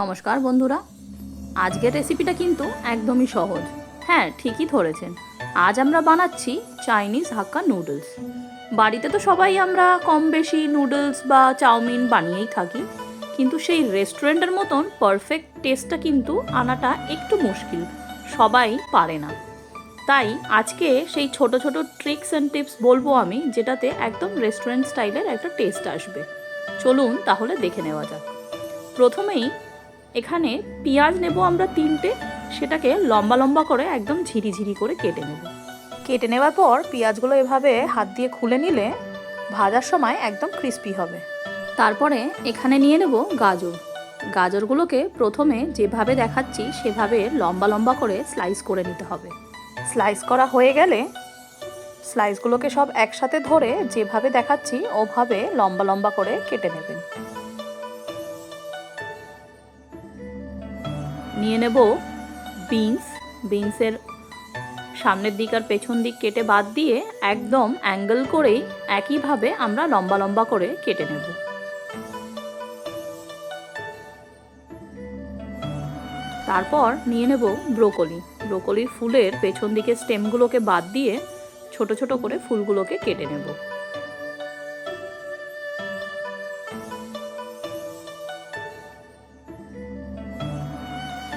নমস্কার বন্ধুরা, আজকের রেসিপিটা কিন্তু একদমই সহজ। হ্যাঁ, ঠিকই ধরেছেন। আজ আমরা বানাচ্ছি চাইনিজ হাক্কা নুডলস। বাড়িতে তো সবাই আমরা কম বেশি নুডলস বা চাউমিন বানিয়েই থাকি, কিন্তু সেই রেস্টুরেন্টের মতন পারফেক্ট টেস্টটা কিন্তু আনাটা একটু মুশকিল, সবাই পারে না। তাই আজকে সেই ছোট ছোট ট্রিক্স অ্যান্ড টিপস বলবো আমি, যেটাতে একদম রেস্টুরেন্ট স্টাইলের একটা টেস্ট আসবে। চলুন তাহলে দেখে নেওয়া যাক। প্রথমেই এখানে পেঁয়াজ নেব আমরা 3টে, সেটাকে লম্বা লম্বা করে একদম ঝিরিঝিরি করে কেটে নেব। কেটে নেওয়ার পর পেঁয়াজগুলো এভাবে হাত দিয়ে খুলে নিলে ভাজার সময় একদম ক্রিস্পি হবে। তারপরে এখানে নিয়ে নেব গাজর। গাজরগুলোকে প্রথমে যেভাবে দেখাচ্ছি সেভাবে লম্বা লম্বা করে স্লাইস করে নিতে হবে। স্লাইস করা হয়ে গেলে স্লাইসগুলোকে সব একসাথে ধরে যেভাবে দেখাচ্ছি ওভাবে লম্বা লম্বা করে কেটে নেবেন। নিয়ে নেব বিনসের সামনের দিক আর পেছন দিক কেটে বাদ দিয়ে একদম অ্যাঙ্গেল করেই একইভাবে আমরা লম্বা লম্বা করে কেটে নেব। তারপর নিয়ে নেব ব্রোকলির ফুলের পেছন দিকে স্টেমগুলোকে বাদ দিয়ে ছোট ছোট করে ফুলগুলোকে কেটে নেব।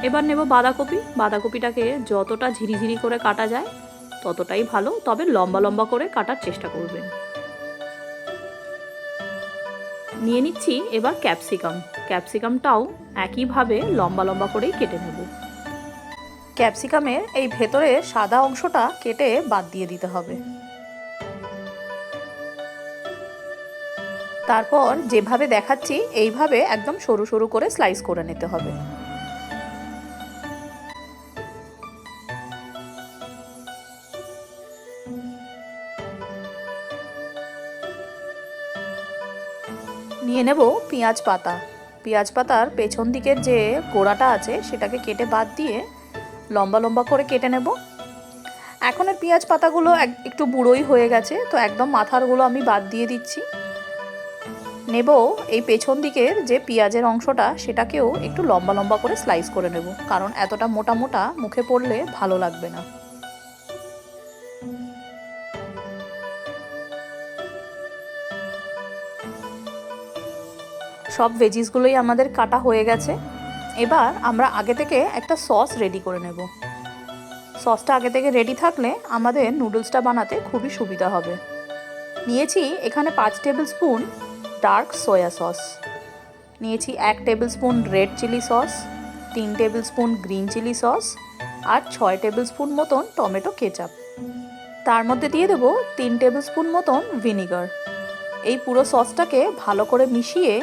এবার নেব বাঁধাকপিটাকে যতটা ঝিরিঝিরি করে কাটা যায় ততটাই ভালো, তবে লম্বা লম্বা করে কাটার চেষ্টা করবেন। নিয়ে নিচ্ছি এবার ক্যাপসিকামটাও একইভাবে লম্বা লম্বা করেই কেটে নেব। ক্যাপসিকামের এই ভেতরে সাদা অংশটা কেটে বাদ দিয়ে দিতে হবে। তারপর যেভাবে দেখাচ্ছি এইভাবে একদম সরু সরু করে স্লাইস করে নিতে হবে। নিয়ে নেব পেঁয়াজ পাতার পেছন দিকের যে গোড়াটা আছে সেটাকে কেটে বাদ দিয়ে লম্বা লম্বা করে কেটে নেব। এখনের পেঁয়াজ পাতাগুলো একটু বুড়োই হয়ে গেছে, তো একদম মাথারগুলো আমি বাদ দিয়ে দিচ্ছি। নেব এই পেছন দিকের যে পেঁয়াজের অংশটা সেটাকেও একটু লম্বা লম্বা করে স্লাইস করে নেব, কারণ এতটা মোটা মোটা মুখে পড়লে ভালো লাগবে না। সব ভেজিসগুলোই আমাদের কাটা হয়ে গেছে। এবার আমরা আগে থেকে একটা সস রেডি করে নেব। সসটা আগে থেকে রেডি থাকলে আমাদের নুডলসটা বানাতে খুবই সুবিধা হবে। নিয়েছি এখানে 5 tablespoon dark soya sauce, নিয়েছি 1 tablespoon red chilli sauce, 3 tablespoon green chilli sauce আর 6 টেবিল স্পুন মতন টমেটো কেচাপ। তার মধ্যে দিয়ে দেবো 3 টেবিল স্পুন মতন ভিনিগার। এই পুরো সসটাকে ভালো করে মিশিয়ে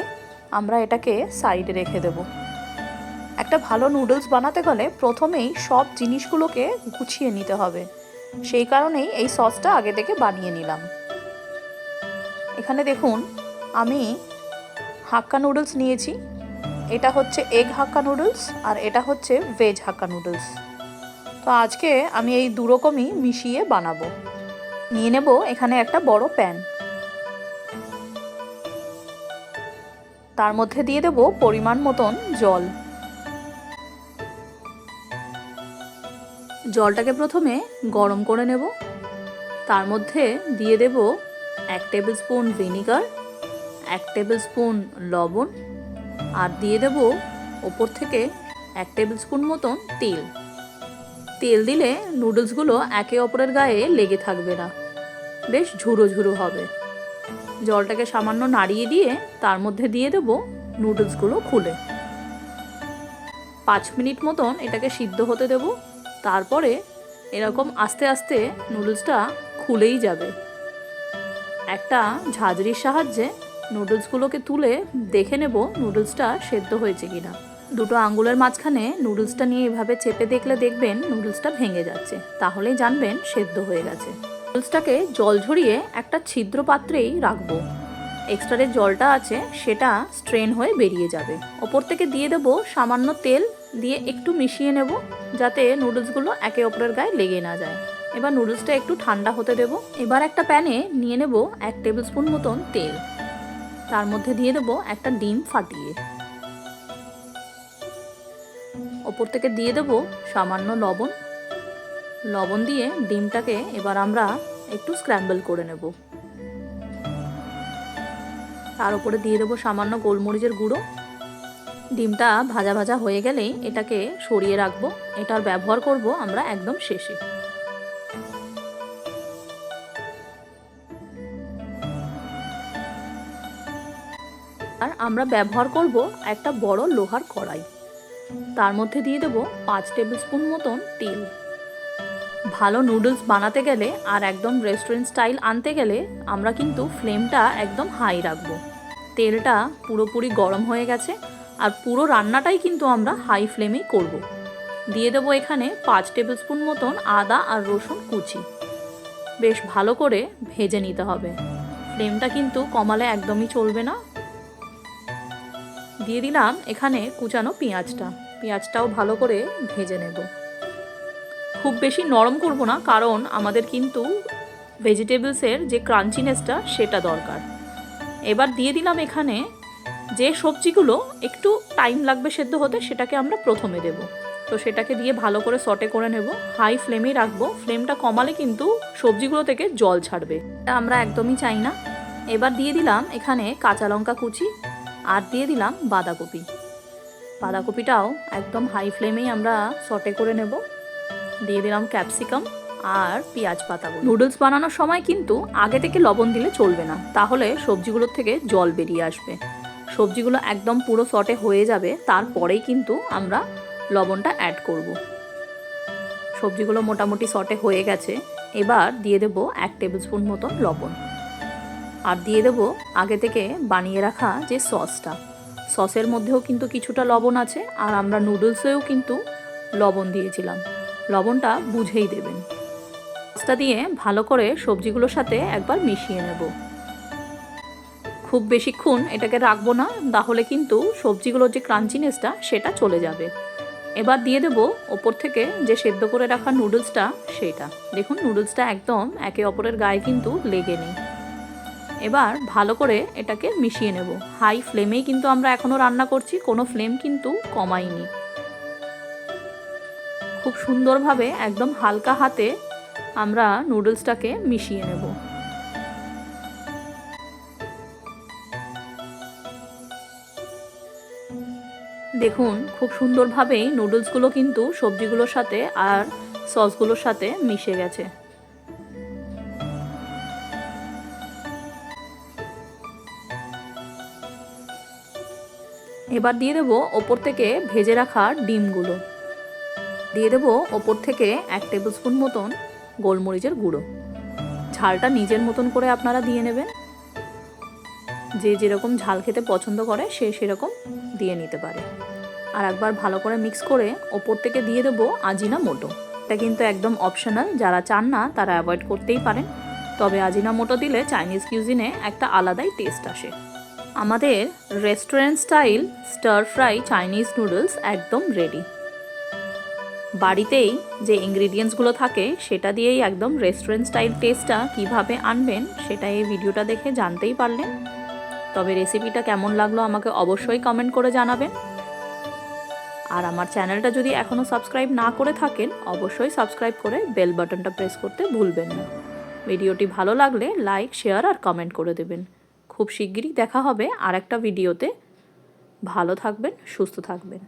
আমরা এটাকে সাইডে রেখে দেব। একটা ভালো নুডলস বানাতে গেলে প্রথমেই সব জিনিসগুলোকে গুছিয়ে নিতে হবে, সেই কারণেই এই সসটা আগে থেকে বানিয়ে নিলাম। এখানে দেখুন আমি হাক্কা নুডলস নিয়েছি, এটা হচ্ছে এগ হাক্কা নুডলস আর এটা হচ্ছে ভেজ হাক্কা নুডলস। তো আজকে আমি এই দুরকমই মিশিয়ে বানাবো। নিয়ে নেব এখানে একটা বড় প্যান, তার মধ্যে দিয়ে দেব পরিমাণ মতন জল। জলটাকে প্রথমে গরম করে নেব, তার মধ্যে দিয়ে দেব 1 table spoon vinegar, 1 table spoon লবণ আর দিয়ে দেব ওপর থেকে 1 টেবিল স্পুন মতন তেল দিলে নুডলসগুলো একে অপরের গায়ে লেগে থাকবে না, বেশ ঝুরো ঝুরো হবে। জলটাকে সামান্য নাড়িয়ে দিয়ে তার মধ্যে দিয়ে দেব নুডলসগুলো খুলে 5 মিনিট মতন এটাকে সিদ্ধ হতে দেব। তারপরে এরকম আস্তে আস্তে নুডলসটা খুলেই যাবে। একটা ঝাঁঝরির সাহায্যে নুডলসগুলোকে তুলে দেখে নেব নুডলসটা সেদ্ধ হয়েছে কিনা। দুটো আঙ্গুলের মাঝখানে নুডলসটা নিয়ে এভাবে চেপে দেখলে দেখবেন নুডলসটা ভেঙে যাচ্ছে, তাহলেই জানবেন সেদ্ধ হয়ে গেছে। নুডলসটাকে জল ঝরিয়ে একটা ছিদ্র পাত্রেই রাখবো। এক্সট্রা যে জলটা আছে সেটা স্ট্রেন হয়ে বেরিয়ে যাবে। ওপর থেকে দিয়ে দেবো সামান্য তেল, দিয়ে একটু মিশিয়ে নেব যাতে নুডলসগুলো একে অপরের গায়ে লেগে না যায়। এবার নুডলসটা একটু ঠান্ডা হতে দেব। এবার একটা প্যানে নিয়ে নেব 1 টেবিল স্পুন মতন তেল, তার মধ্যে দিয়ে দেবো একটা ডিম ফাটিয়ে। ওপর থেকে দিয়ে দেব সামান্য লবণ। লবণ দিয়ে ডিমটাকে এবার আমরা একটু স্ক্র্যাম্বল করে নেব। তার উপরে দিয়ে দেবো সামান্য গোলমরিচের গুঁড়ো। ডিমটা ভাজা ভাজা হয়ে গেলেই এটাকে সরিয়ে রাখবো। এটার ব্যবহার করব আমরা একদম শেষে। আর আমরা ব্যবহার করব একটা বড় লোহার কড়াই। তার মধ্যে দিয়ে দেবো 5 টেবিল স্পুন মতন তেল। ভালো নুডলস বানাতে গেলে আর একদম রেস্টুরেন্ট স্টাইল আনতে গেলে আমরা কিন্তু ফ্লেমটা একদম হাই রাখবো। তেলটা পুরোপুরি গরম হয়ে গেছে আর পুরো রান্নাটাই কিন্তু আমরা হাই ফ্লেমেই করব। দিয়ে দেবো এখানে 5 টেবিল স্পুন মতন আদা আর রসুন কুচি। বেশ ভালো করে ভেজে নিতে হবে। ফ্লেমটা কিন্তু কমালে একদমই চলবে না। দিয়ে দিলাম এখানে কুচানো পেঁয়াজটাও ভালো করে ভেজে নেব। খুব বেশি নরম করব না, কারণ আমাদের কিন্তু ভেজিটেবলসের যে ক্রাঞ্চিনেসটা সেটা দরকার। এবার দিয়ে দিলাম এখানে যে সবজিগুলো একটু টাইম লাগবে সেদ্ধ হতে, সেটাকে আমরা প্রথমে দেব। তো সেটাকে দিয়ে ভালো করে সটে করে নেব। হাই ফ্লেমেই রাখবো। ফ্লেমটা কমালে কিন্তু সবজিগুলো থেকে জল ছাড়বে, এটা আমরা একদমই চাই না। এবার দিয়ে দিলাম এখানে কাঁচা লঙ্কা কুচি আর দিয়ে দিলাম বাঁধাকপি। বাঁধাকপিটাও একদম হাই ফ্লেমেই আমরা সটে করে নেব। দিয়ে দিলাম ক্যাপসিকাম আর পেঁয়াজ পাতাগুলো। নুডলস বানানোর সময় কিন্তু আগে থেকে লবণ দিলে চলবে না, তাহলে সবজিগুলোর থেকে জল বেরিয়ে আসবে। সবজিগুলো একদম পুরো সটে হয়ে যাবে, তারপরেই কিন্তু আমরা লবণটা অ্যাড করব। সবজিগুলো মোটামুটি সটে হয়ে গেছে। এবার দিয়ে দেবো 1 টেবিল স্পুন মতন লবণ আর দিয়ে দেবো আগে থেকে বানিয়ে রাখা যে সসের মধ্যেও কিন্তু কিছুটা লবণ আছে, আর আমরা নুডলসেও কিন্তু লবণ দিয়েছিলাম। লবণটা বুঝেই দেবেন। সসটা দিয়ে ভালো করে সবজিগুলোর সাথে একবার মিশিয়ে নেব। খুব বেশিক্ষণ এটাকে রাখবো না, তাহলে কিন্তু সবজিগুলোর যে ক্রাঞ্চিনেসটা সেটা চলে যাবে। এবার দিয়ে দেব ওপর থেকে যে সেদ্ধ করে রাখা নুডলসটা, সেটা দেখুন নুডলসটা একদম একে অপরের গায়ে কিন্তু লেগে নেই। এবার ভালো করে এটাকে মিশিয়ে নেব। হাই ফ্লেমেই কিন্তু আমরা এখনও রান্না করছি, কোনো ফ্লেম কিন্তু কমাইনি। খুব সুন্দরভাবে একদম হালকা হাতে আমরা নুডলসটাকে মিশিয়ে নেব। দেখুন খুব সুন্দরভাবেই নুডলসগুলো কিন্তু সবজিগুলোর সাথে আর সসগুলোর সাথে মিশে গেছে। এবার দিয়ে দেবো ওপর থেকে ভেজে রাখা ডিমগুলো। দিয়ে দেবো ওপর থেকে 1 টেবিল স্পুন মতন গোলমরিচের গুঁড়ো। ঝালটা নিজের মতন করে আপনারা দিয়ে নেবেন। যে যেরকম ঝাল খেতে পছন্দ করে সে সেরকম দিয়ে নিতে পারে। আর একবার ভালো করে মিক্স করে ওপর থেকে দিয়ে দেবো আজিনামোটো। এটা কিন্তু একদম অপশনাল, যারা চান না তারা অ্যাভয়েড করতেই পারেন। তবে আজিনামোটো দিলে চাইনিজ কিউজিনে একটা আলাদাই টেস্ট আসে। আমাদের restaurant style star fry Chinese noodles একদম রেডি। বাড়িতেই যে ইনগ্রিডিয়েন্টসগুলো থাকে সেটা দিয়েই একদম রেস্টুরেন্ট স্টাইল টেস্টটা কীভাবে আনবেন সেটা এই ভিডিওটা দেখে জানতেই পারলেন। তবে রেসিপিটা কেমন লাগলো আমাকে অবশ্যই কমেন্ট করে জানাবেন। আর আমার চ্যানেলটা যদি এখনও সাবস্ক্রাইব না করে থাকেন অবশ্যই সাবস্ক্রাইব করে বেল বাটনটা প্রেস করতে ভুলবেন না। ভিডিওটি ভালো লাগলে লাইক, শেয়ার আর কমেন্ট করে দেবেন। খুব শিগগিরই দেখা হবে আর একটা ভিডিওতে। ভালো থাকবেন, সুস্থ থাকবেন।